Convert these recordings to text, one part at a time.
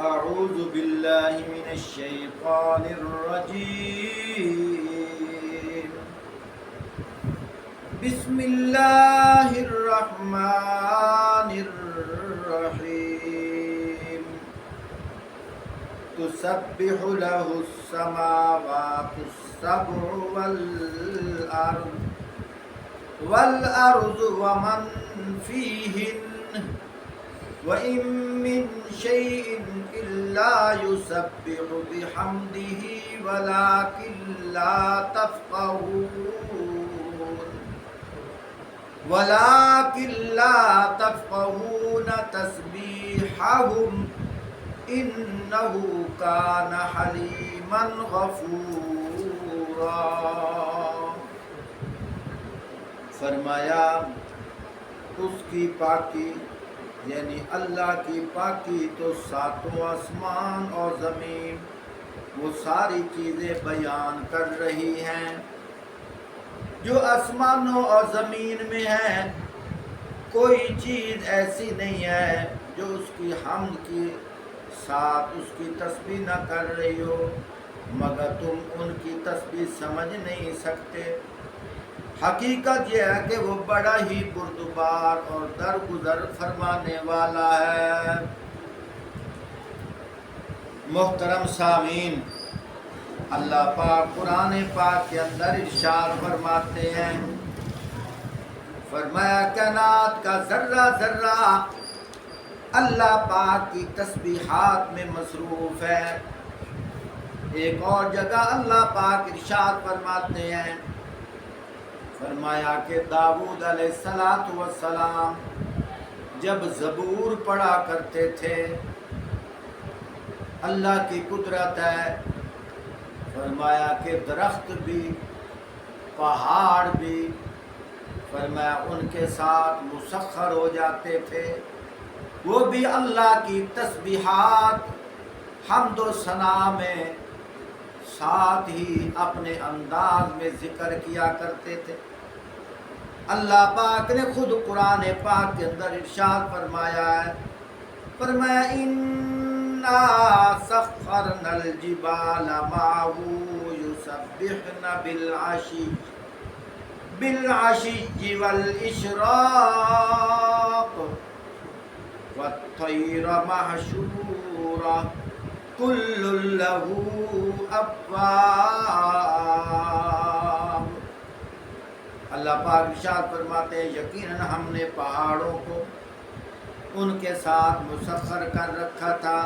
أعوذ بالله من الشيطان الرجيم. بسم الله الرحمن الرحيم. تسبح له السماوات السبع والأرض ومن فيهن وَإِن مِّن شَيْءٍ إِلَّا يُسَبِّحُ بِحَمْدِهِ وَلَٰكِن لَّا تَفْقَهُونَ تَسْبِيحَهُمْ إِنَّهُ كَانَ حَلِيمًا غَفُورًا۔ فرمایا اس کی پاکی یعنی اللہ کی پاکی تو ساتوں آسمان اور زمین وہ ساری چیزیں بیان کر رہی ہیں جو آسمانوں اور زمین میں ہے۔ کوئی چیز ایسی نہیں ہے جو اس کی حمد کے ساتھ اس کی تسبیح نہ کر رہی ہو، مگر تم ان کی تسبیح سمجھ نہیں سکتے۔ حقیقت یہ ہے کہ وہ بڑا ہی بردبار اور درگزر فرمانے والا ہے۔ محترم سامعین، اللہ پاک قرآن پاک کے اندر ارشاد فرماتے ہیں، فرمایا کائنات کا ذرہ ذرہ اللہ پاک کی تسبیحات میں مصروف ہے۔ ایک اور جگہ اللہ پاک ارشاد فرماتے ہیں، فرمایا کہ داؤد علیہ السلام جب زبور پڑھا کرتے تھے، اللہ کی قدرت ہے، فرمایا کہ درخت بھی پہاڑ بھی فرمایا ان کے ساتھ مسخر ہو جاتے تھے، وہ بھی اللہ کی تسبیحات حمد و ثنا میں ساتھ ہی اپنے انداز میں ذکر کیا کرتے تھے۔ اللہ پاک نے خود قرآن پاک کے اندر ارشاد فرمایا ہے، فرمایا اِنَّا سَخَّرْنَا الْجِبَالَ مَعَهُ يُسَبِّحْنَ بِالْعَشِيِّ وَالْإِشْرَاقِ وَالطَّيْرَ مَحْشُورًا كُلٌّ لَّهُ أَوَّابٌ۔ اللہ پاک ارشاد فرماتے ہیں، یقیناً ہم نے پہاڑوں کو ان کے ساتھ مسخر کر رکھا تھا،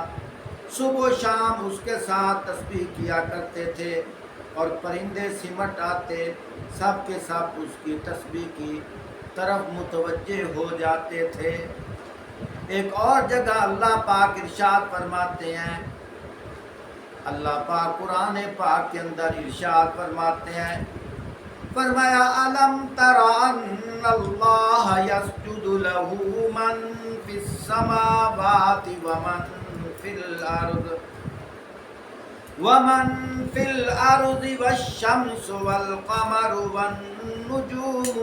صبح و شام اس کے ساتھ تسبیح کیا کرتے تھے، اور پرندے سمٹ آتے سب کے سب اس کی تسبیح کی طرف متوجہ ہو جاتے تھے۔ ایک اور جگہ اللہ پاک ارشاد فرماتے ہیں، اللہ پاک قرآن پاک کے اندر ارشاد فرماتے ہیں، فرمایا أَلَمْ تَرَ أَنَّ اللَّهَ يَسْجُدُ لَهُ مَنْ فِي السَّمَاوَاتِ وَمَنْ فِي الْأَرْضِ وَالشَّمْسُ وَالْقَمَرُ وَالنُّجُومُ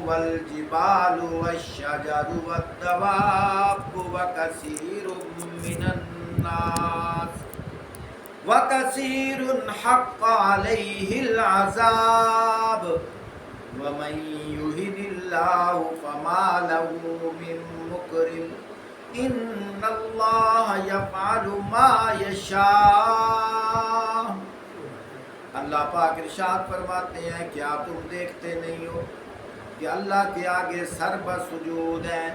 وَالْجِبَالُ وَالشَّجَرُ وَالدَّوَابُّ وَكَثِيرٌ حَقَّ عَلَيْهِ الْعَذَابُ وَمَنْ يُهِنِ اللَّهُ فَمَا لَهُ مِنْ مُكْرِمٍ إِنَّ اللَّهَ يَفْعَلُ مَا يَشَاءُ۔ اللہ پاک ارشاد فرماتے ہیں، کیا تم دیکھتے نہیں ہو کہ اللہ کے آگے سرب سجود ہیں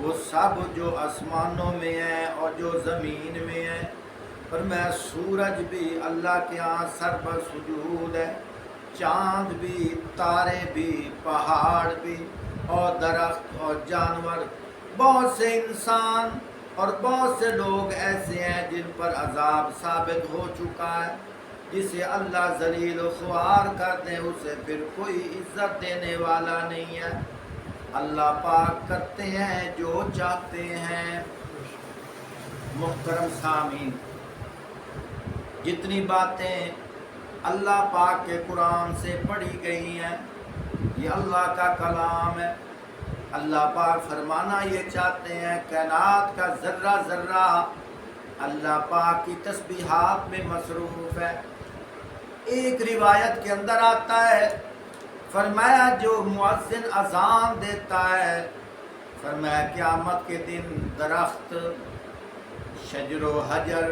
وہ سب جو آسمانوں میں ہیں اور جو زمین میں ہیں، اور میں سورج بھی اللہ کے ہاں سرب سجود ہے، چاند بھی، تارے بھی، پہاڑ بھی، اور درخت اور جانور، بہت سے انسان اور بہت سے لوگ ایسے ہیں جن پر عذاب ثابت ہو چکا ہے۔ جسے اللہ ذلیل و خوار کر دے اسے پھر کوئی عزت دینے والا نہیں ہے۔ اللہ پاک کرتے ہیں جو چاہتے ہیں۔ محترم سامعین، جتنی باتیں اللہ پاک کے قرآن سے پڑھی گئی ہیں یہ اللہ کا کلام ہے، اللہ پاک فرمانا یہ چاہتے ہیں کائنات کا ذرہ ذرہ اللہ پاک کی تسبیحات میں مصروف ہے۔ ایک روایت کے اندر آتا ہے، فرمایا جو مؤذن اذان دیتا ہے، فرمایا قیامت کے دن درخت، شجر و حجر،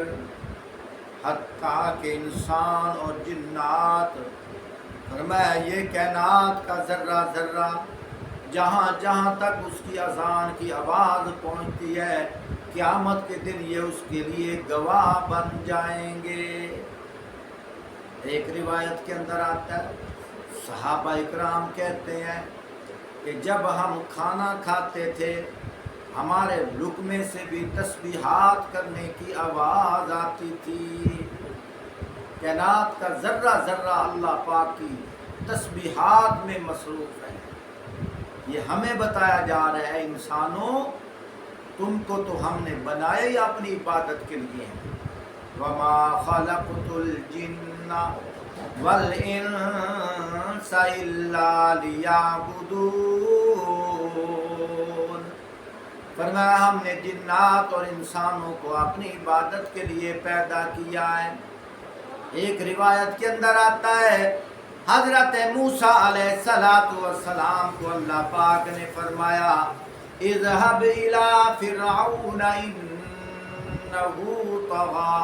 حتیٰ کہ انسان اور جنات، فرمایا یہ کائنات کا ذرہ ذرہ جہاں جہاں تک اس کی اذان کی آواز پہنچتی ہے، قیامت کے دن یہ اس کے لیے گواہ بن جائیں گے۔ ایک روایت کے اندر آتا ہے، صحابہ اکرام کہتے ہیں کہ جب ہم کھانا کھاتے تھے ہمارے لقمے سے بھی تسبیحات کرنے کی آواز آتی تھی۔ کائنات کا ذرہ ذرہ اللہ پاک کی تسبیحات میں مصروف ہے۔ یہ ہمیں بتایا جا رہا ہے انسانوں، تم کو تو ہم نے بنایا ہی اپنی عبادت کے لیے ہیں۔ وَمَا خَلَقْتُ الْجِنَّ وَالْإِنسَ إِلَّا لِيَعْبُدُونَ، فرمایا ہم نے جنات اور انسانوں کو اپنی عبادت کے لیے پیدا کیا ہے۔ ایک روایت کے اندر آتا ہے حضرت موسیٰ علیہ السلام کو اللہ پاک نے فرمایا اذهب إلى فرعون إنه طغى،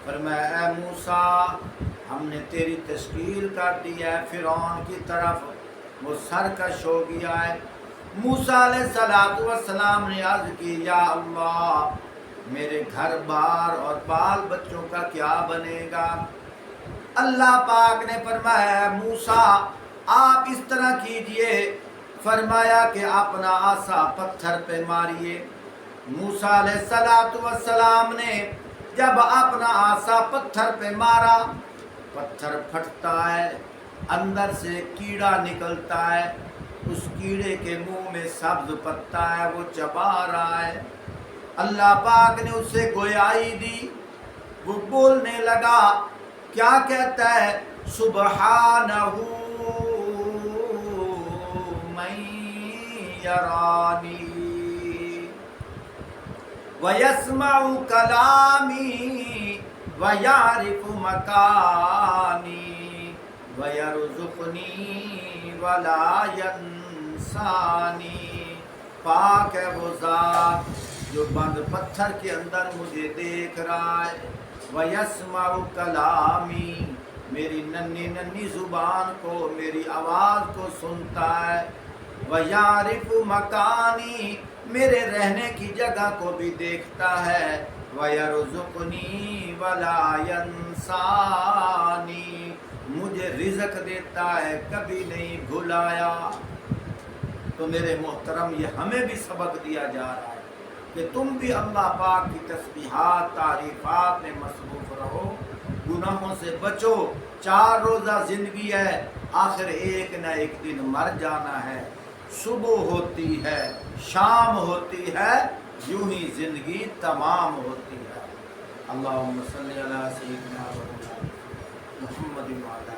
فرمایا اے موسیٰ ہم نے تیری تشکیل کر دی ہے فرعون کی طرف، وہ سرکش ہو گیا ہے۔ موسیٰ علیہ السلام نے عرض کی یا اللہ میرے گھر بار اور بال بچوں کا کیا بنے گا؟ اللہ پاک نے فرمایا موسیٰ آپ اس طرح کیجئے، فرمایا کہ اپنا عصا پتھر پہ ماریے۔ موسیٰ علیہ السلام نے جب اپنا عصا پتھر پہ مارا، پتھر پھٹتا ہے، اندر سے کیڑا نکلتا ہے، اس کیڑے کے منہ میں سبز پتا ہے، وہ چبا رہا ہے۔ اللہ پاک نے اسے گویائی دی، وہ بولنے لگا، کیا کہتا ہے سبحانہ من یرانی ویسمع کلامی ویعرف مکانی ویرزقنی ولا ینسانی، پاک ہے وہ ذات جو بند پتھر کے اندر مجھے دیکھ رہا ہے، وَيَسْمَعُ کلامی میری ننھی ننھی زبان کو، میری آواز کو سنتا ہے، وَيَعْرِفُ مَكَانِي میرے رہنے کی جگہ کو بھی دیکھتا ہے، وَيَرْزُقُنِي وَلَا يَنْسَانِي مجھے رزق دیتا ہے کبھی نہیں بھلایا۔ تو میرے محترم یہ ہمیں بھی سبق دیا جا رہا ہے کہ تم بھی اللہ پاک کی تسبیحات تعریفات میں مصروف رہو، گناہوں سے بچو۔ 4 روزہ زندگی ہے، آخر ایک نہ ایک دن مر جانا ہے، صبح ہوتی ہے شام ہوتی ہے، یوں ہی زندگی تمام ہوتی ہے۔ اللہم صلی علی سیدنا محمد وعلی